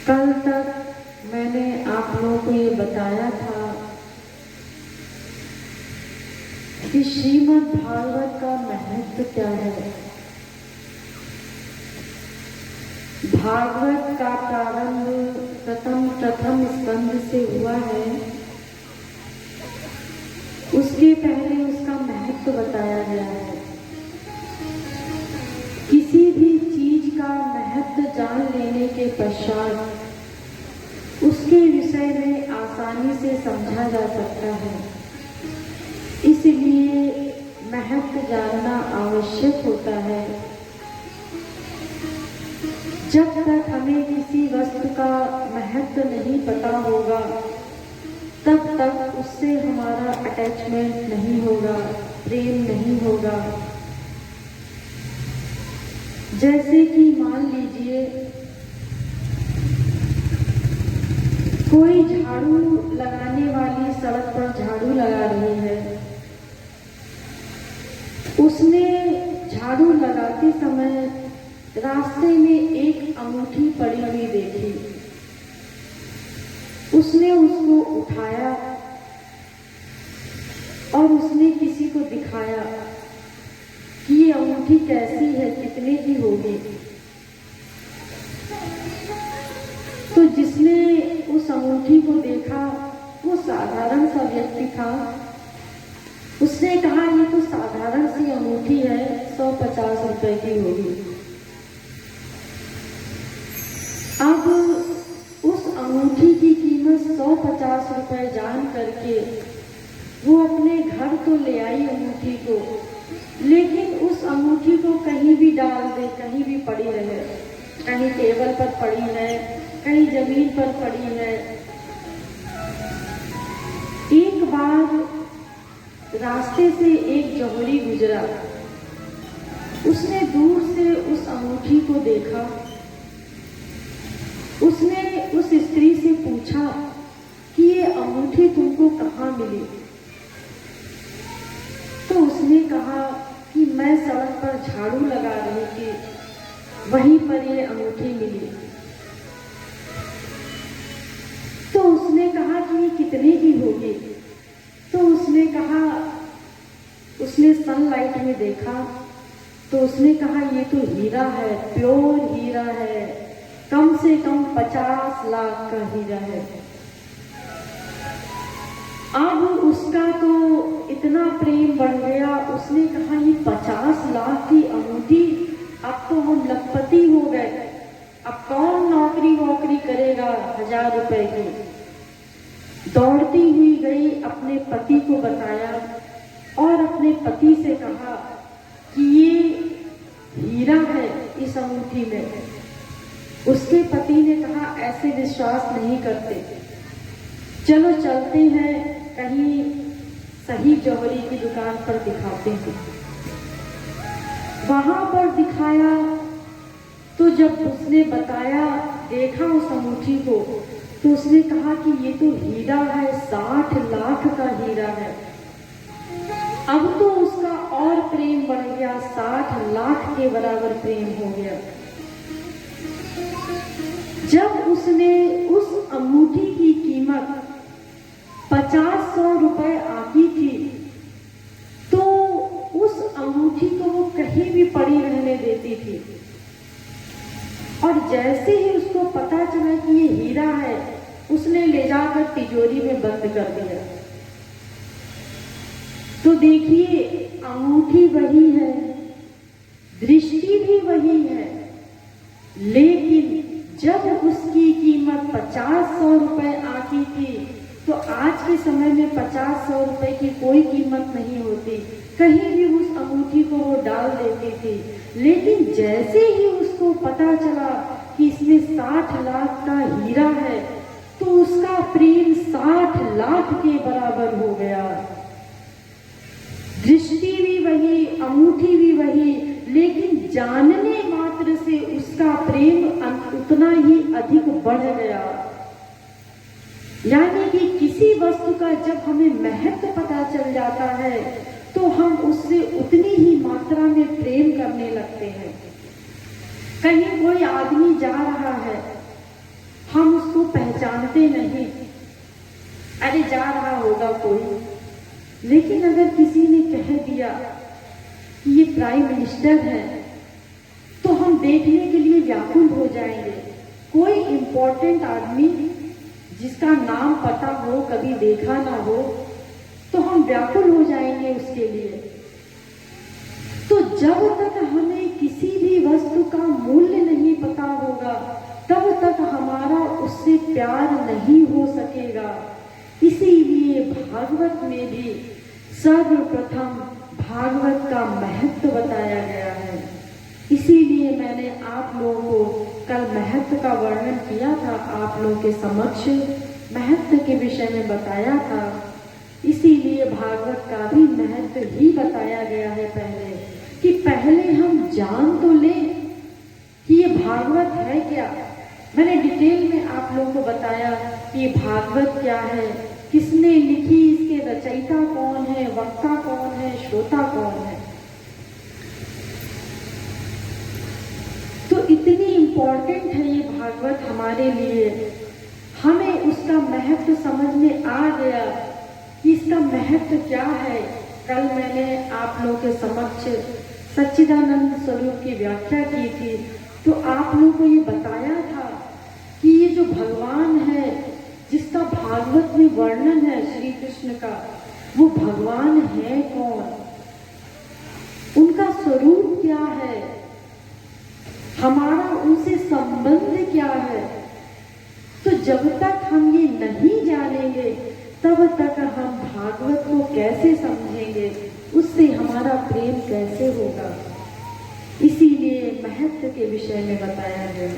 कल तक मैंने आप लोगों को ये बताया था कि श्रीमद् भागवत का महत्व क्या है। भागवत का प्रारंभ प्रथम स्कंद से हुआ है। उसके पहले उसका महत्व बताया गया है। किसी भी चीज का महत्व जान लेने के पश्चात उसके विषय में आसानी से समझा जा सकता है। इसलिए महत्व जानना आवश्यक होता है। जब तक हमें किसी वस्तु का महत्व नहीं पता होगा तब तक उससे हमारा अटैचमेंट नहीं होगा, प्रेम नहीं होगा। जैसे कि मान लीजिए कोई झाड़ू लगाने वाली सड़क पर झाड़ू लगा रही है। उसने झाड़ू लगाते समय रास्ते में एक अंगूठी पड़ी हुई देखी। उसने उसको उठाया और उसने किसी को दिखाया कि ये अंगूठी कैसी है, कितने की होगी। तो जिसने उस अंगूठी को देखा वो साधारण सा व्यक्ति था। उसने कहा ये तो साधारण सी अंगूठी है, 150 रुपए की होगी। अब उस अंगूठी की कीमत 150 रुपए जान करके वो अपने घर तो ले आई अंगूठी को, लेकिन उस अंगूठी को कहीं भी डाल दे, कहीं भी पड़ी रहे, कहीं टेबल पर पड़ी है, कहीं जमीन पर पड़ी है। एक बार रास्ते से एक जौहरी गुजरा। उसने दूर से उस अंगूठी को देखा। उसने उस स्त्री से पूछा कि ये अंगूठी तुमको कहाँ मिली। तो उसने कहा कि मैं सड़क पर झाड़ू लगा रही थी, वहीं पर ये अंगूठी मिली। तो उसने कहा कि ये कितने की होगी। तो उसने कहा, उसने सनलाइट में देखा तो उसने कहा ये तो हीरा है, प्योर हीरा है, कम से कम 50 लाख का हीरा है। अब उसका तो इतना प्रेम बढ़ गया, उसने कहा ये 50 लाख की अंगूठी, अब तो हम लखपति हो गए। अब कौन नौकरी वोकरी करेगा 1000 रुपए की। दौड़ती हुई गई, अपने पति को बताया और अपने पति से कहा कि ये हीरा है इस अंगूठी में। उसके पति ने कहा ऐसे विश्वास नहीं करते, चलो चलते हैं कहीं सही जौहरी की दुकान पर दिखाते हैं। वहां पर दिखाया तो जब उसने बताया, देखा उस अंगूठी को, तो उसने कहा कि ये तो हीरा है, 60 लाख का हीरा है। अब तो उसका और प्रेम बढ़ गया, 60 लाख के बराबर प्रेम हो गया। जब उसने उस अंगूठी की कीमत 50-100 रुपए आती थी तो उस अंगूठी को वो कहीं भी पड़ी रहने देती थी। और जैसे ही उसको पता चला कि ये हीरा है, उसने ले जाकर तिजोरी में बंद कर दिया। तो देखिए, अंगूठी वही है, दृष्टि भी वही है, लेकिन जब उसकी कीमत 50-100 रुपए आती थी तो आज के समय में 50-100 रुपए की कोई कीमत नहीं होती। कहीं भी उस अंगूठी को वो डाल देती थी। लेकिन जैसे ही उसको पता चला कि इसमें 60 लाख का हीरा है तो उसका प्रेम 60 लाख के बराबर हो गया। दृष्टि भी वही, अंगूठी भी वही, लेकिन जानने मात्र से उसका प्रेम उतना ही अधिक बढ़ गया। यानी कि किसी वस्तु का जब हमें महत्व पता चल जाता है तो हम उससे उतनी ही मात्रा में प्रेम करने लगते हैं। कहीं कोई आदमी जा रहा है, हम उसको पहचानते नहीं। अरे जा रहा होगा कोई, लेकिन अगर किसी ने कह दिया कि ये प्राइम मिनिस्टर है तो हम देखने के लिए व्याकुल हो जाएंगे। कोई इम्पोर्टेंट आदमी जिसका नाम पता हो, कभी देखा ना हो, तो हम व्याकुल हो जाएंगे उसके लिए। तो जब तक हमें किसी भी वस्तु का मूल्य नहीं पता होगा, तब तक हमारा उससे प्यार नहीं हो सकेगा। इसीलिए भागवत में भी सर्वप्रथम भागवत का महत्व बताया गया है। इसीलिए मैंने आप लोगों को कल महत्व का वर्णन किया था, आप लोगों के समक्ष महत्व के विषय में बताया था। इसीलिए भागवत का भी महत्व ही बताया गया है पहले, कि पहले हम जान तो लें कि ये भागवत है क्या। मैंने डिटेल में आप लोगों को बताया कि ये भागवत क्या है, किसने लिखी, इसके रचयिता कौन है, वक्ता कौन है, श्रोता कौन है। तो इतनी इम्पोर्टेंट है ये भागवत हमारे लिए। हमें उसका महत्व समझ में आ गया कि इसका महत्व क्या है। कल मैंने आप लोगों के समक्ष सच्चिदानंद स्वरूप की व्याख्या की थी, तो आप लोगों को ये बताया था कि ये जो भगवान है जिसका भागवत में वर्णन है श्री कृष्ण का, वो भगवान है कौन, उनका स्वरूप क्या है, हमारा उनसे संबंध क्या है। तो जब तक हम ये नहीं जानेंगे तब तक हम भागवत को कैसे समझेंगे, उससे हमारा प्रेम कैसे होगा। इसीलिए महत्व के विषय में बताया गया।